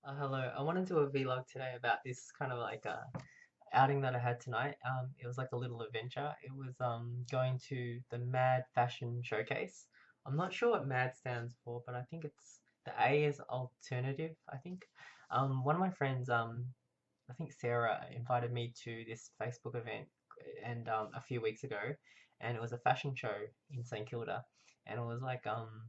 Hello, I wanted to do a vlog today about this kind of like outing that I had tonight. It was like a little adventure. It was going to the Mad Fashion Showcase. I'm not sure what Mad stands for, but I think it's the A is alternative, I think. One of my friends, I think Sarah invited me to this Facebook event and a few weeks ago, and it was a fashion show in St Kilda, and it was like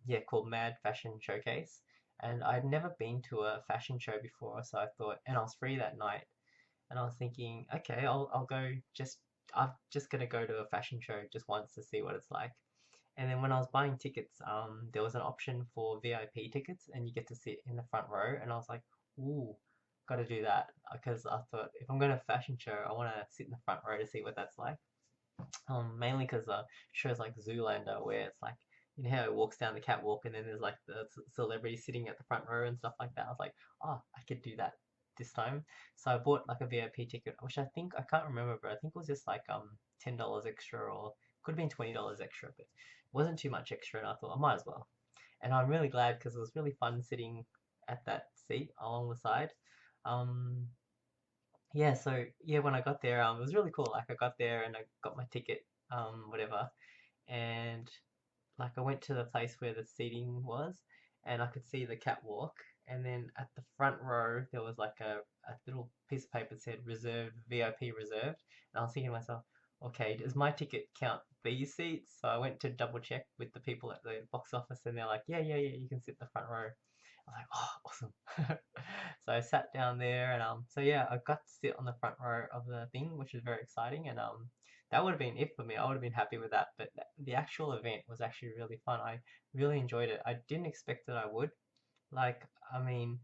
yeah, called Mad Fashion Showcase. And I'd never been to a fashion show before, so I thought, and I was free that night, and I was thinking, okay, I'll go. I'm just gonna go to a fashion show just once to see what it's like. And then when I was buying tickets, there was an option for VIP tickets, and you get to sit in the front row. And I was like, ooh, got to do that because I thought if I'm going to a fashion show, I want to sit in the front row to see what that's like. Mainly because shows like Zoolander, where it's like you know how it walks down the catwalk, and then there's like the celebrity sitting at the front row and stuff like that. I was like, oh, I could do that this time. So I bought like a VIP ticket, which I think I can't remember, but I think it was just like $10 extra, or could have been $20 extra, but it wasn't too much extra, and I thought I might as well. And I'm really glad because it was really fun sitting at that seat along the side. Um, yeah, so yeah, when I got there, it was really cool. Like I got there and I got my ticket, whatever, and like I went to the place where the seating was, and I could see the catwalk. And then at the front row, there was like a little piece of paper that said reserved, VIP reserved. And I was thinking to myself, okay, does my ticket count these seats? So I went to double check with the people at the box office, and they're like, yeah, you can sit in the front row. I was like, oh, awesome. So I sat down there, and so yeah, I got to sit on the front row of the thing, which was very exciting. And that would have been it for me. I would have been happy with that. But the actual event was actually really fun. I really enjoyed it. I didn't expect that I would. Like, I mean,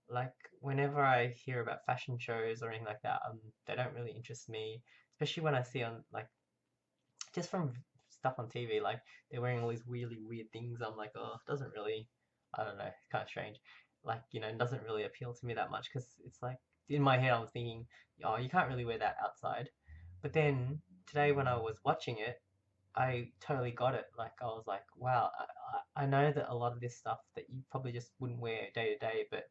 like whenever I hear about fashion shows or anything like that, they don't really interest me. Especially when I see on like just from stuff on TV, like they're wearing all these really weird things. I'm like, oh, it doesn't really, I don't know, it's kind of strange. Like, it doesn't really appeal to me that much because it's like in my head, I'm thinking, oh, you can't really wear that outside. But then today, when I was watching it, I totally got it. Like, I was like, wow, I know that a lot of this stuff that you probably just wouldn't wear day to day, but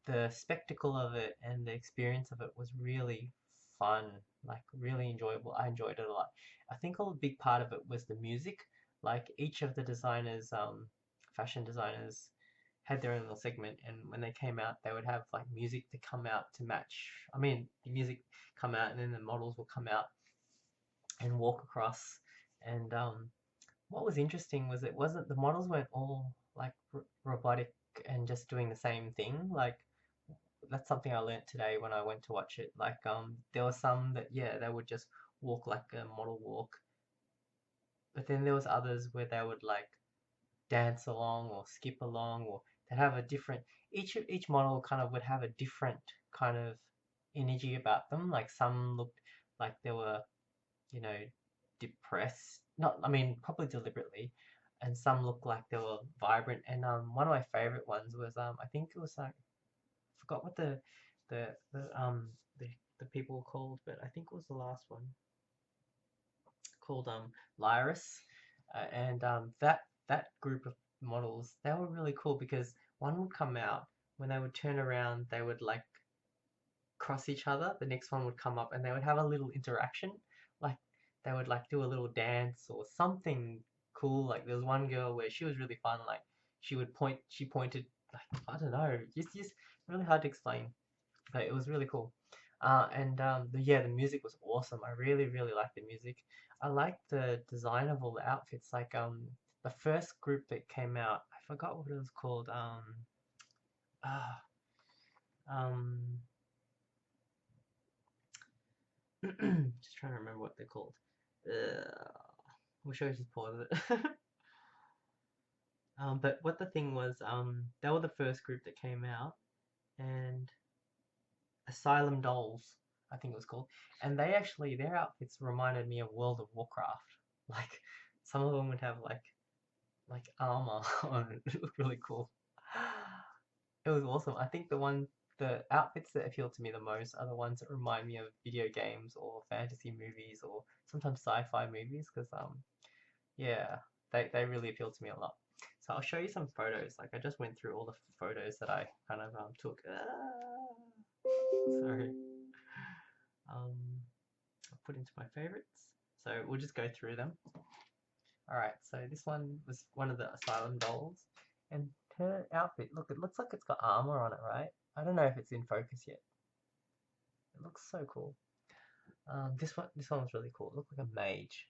the spectacle of it and the experience of it was really fun, like really enjoyable. I enjoyed it a lot. I think a big part of it was the music. Like each of the designers, fashion designers, had their own little segment, and when they came out, they would have like music to come out to match. I mean, the music come out, and then the models will come out and walk across. And what was interesting was it wasn't the models weren't all like robotic and just doing the same thing. Like that's something I learnt today when I went to watch it. Like there were some that yeah they would just walk like a model walk, but then there was others where they would like dance along or skip along, or they'd have a different each model kind of would have a different kind of energy about them. Like some looked like they were you know depressed, not I mean probably deliberately, and some looked like they were vibrant. And one of my favorite ones was I think it was like forgot what the the um the, the people were called, but I think it was the last one called Lyris, and that group of models they were really cool because one would come out when they would turn around they would like cross each other. The next one would come up and they would have a little interaction, like they would like do a little dance or something cool. Like there was one girl where she was really fun. Like she pointed like I don't know, just really hard to explain. But it was really cool. And yeah, the music was awesome. I really liked the music. I liked the design of all the outfits. Like the first group that came out, I forgot what it was called. Ah, um, just trying to remember what they're called. Wish I could just pause it. But what the thing was, they were the first group that came out, and Asylum Dolls, I think it was called. And they actually, their outfits reminded me of World of Warcraft. Like, some of them would have like armor on it. It looked really cool. It was awesome. I think the outfits that appeal to me the most are the ones that remind me of video games or fantasy movies or sometimes sci-fi movies because yeah, they really appeal to me a lot. So I'll show you some photos. Like I just went through all the photos that I kind of took. Sorry. Um, I'll put into my favorites. So we'll just go through them. Alright, so this one was one of the asylum dolls. And her outfit, look, it looks like it's got armor on it, right? I don't know if it's in focus yet. It looks so cool. This one was really cool. It looked like a mage.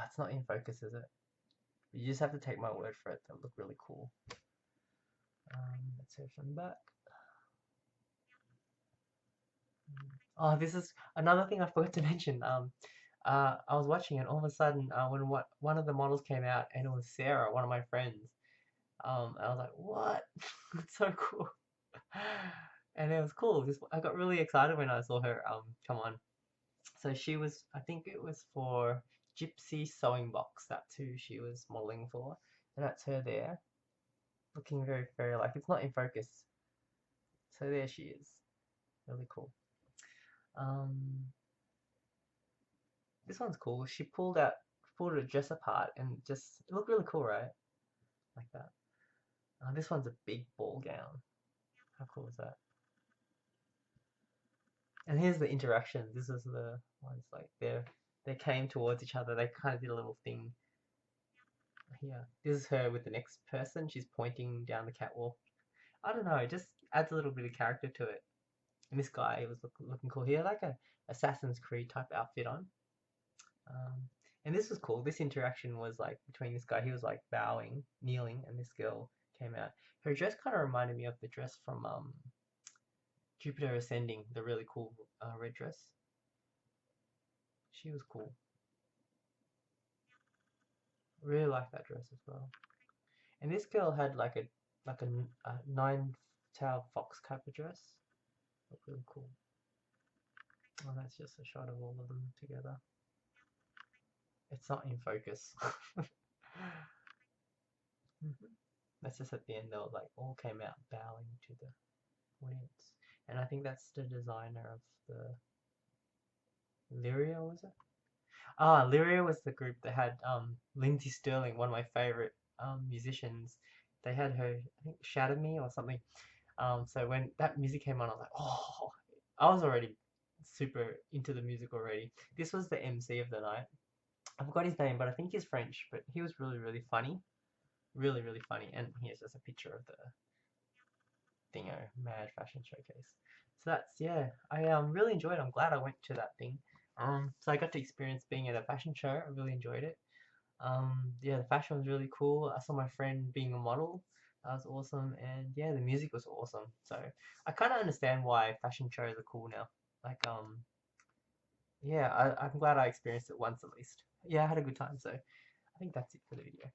It's not in focus, is it? You just have to take my word for it. That look really cool. Let's hear from the back. Oh, this is another thing I forgot to mention. I was watching and all of a sudden, when one of the models came out and it was Sarah, one of my friends. I was like, what? It's so cool. And it was cool. I got really excited when I saw her come on. So she was, I think it was for Gypsy Sewing Box. That's who she was modeling for. And that's her there, looking very fairy like. It's not in focus. So there she is. Really cool. This one's cool. She pulled her dress apart and just it looked really cool, right? Like that. This one's a big ball gown. How cool is that? And here's the interaction. This is the ones like they came towards each other. They kind of did a little thing here. This is her with the next person. She's pointing down the catwalk. I don't know. It just adds a little bit of character to it. And this guy was looking cool. He had like a Assassin's Creed type outfit on. And this was cool. This interaction was like between this guy. He was like bowing, kneeling, and this girl came out. Her dress kind of reminded me of the dress from Jupiter Ascending, the really cool red dress. She was cool. Really like that dress as well. And this girl had like a nine-tailed fox type of dress. Looked really cool. Oh, that's just a shot of all of them together. It's not in focus. That's just at the end. They were like all came out bowing to the audience, and I think that's the designer of the Lyria, was it? Lyria was the group that had Lindsay Sterling, one of my favorite musicians. They had her, I think, Shatter Me or something. So when that music came on, I was like, oh, I was already super into the music already. This was the MC of the night. I forgot his name, but I think he's French. But he was really, really funny, really, really funny. And here's just a picture of the Thingo Mad Fashion Showcase. So that's yeah, I really enjoyed it. I'm glad I went to that thing. So I got to experience being at a fashion show. I really enjoyed it. Yeah, the fashion was really cool. I saw my friend being a model. That was awesome, and yeah, the music was awesome. So I kind of understand why fashion shows are cool now. Like yeah, I'm glad I experienced it once at least. Yeah, I had a good time. So I think that's it for the video.